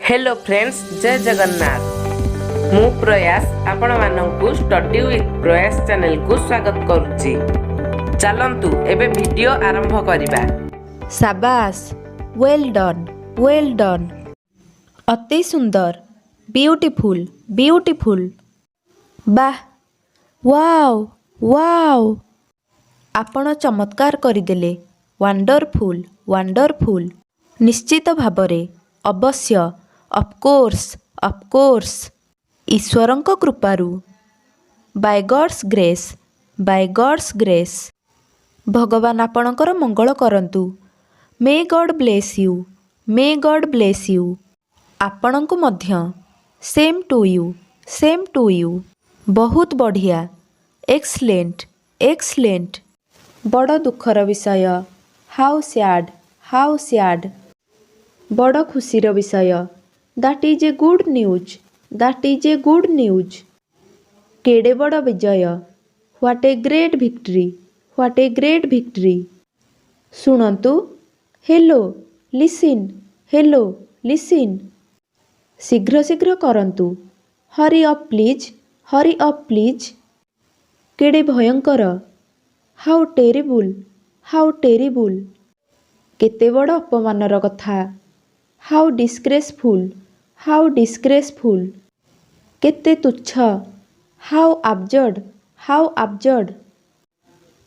Hello friends, जय जगन्नाथ। मु प्रयास आपण मानंकु स्टडी विथ प्रयास चैनल को स्वागत करुच्ची। चलंतु एबे वीडियो आरंभ करिबा। साबास, वेल डन। अति सुंदर, ब्यूटीफुल ब्यूटीफुल। बाह, वाओ वाओ। आपण चमत्कार करिदेले। Wonderful wonderful. निश्चित भाबरे, अवश्य, ऑफकोर्स। ईश्वरंक कृपारू, बाय गॉड्स ग्रेस। भगवान आपणकर मंगल करंतु। May God bless you. आपणंकु मध्य। Same to you. बहुत बढ़िया, एक्सलेंट। बड़ दुखर विषय, हाउ सैड। बड़ खुशीर विषय, that is a good news. केड़े बड़ विजय, व्हाट ए ग्रेट विक्ट्री। सुनंतु, हेलो लिसन। शीघ्र करंतु, हरी अप प्लीज। केड़े भयंकर, हाउ टेरिबुल। केते बड़ अपमानर कथा, हाउ डिस्ग्रेसफुल। केते तुच्छ, हाउ आब्जर्ड।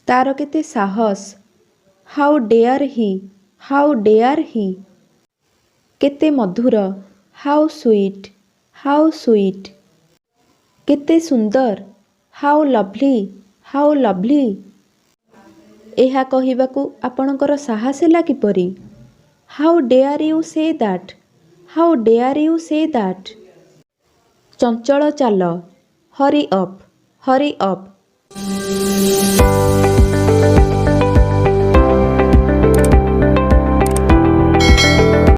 तार केते साहस, हाउ डेयर ही। केते मधुर, हाउ स्वीट। केते सुंदर, हाउ लवली। एहा कहिबाकू आपणकर साहस ହେଲା किपरि? How dare you say that. चंचल चाल, हरी अप।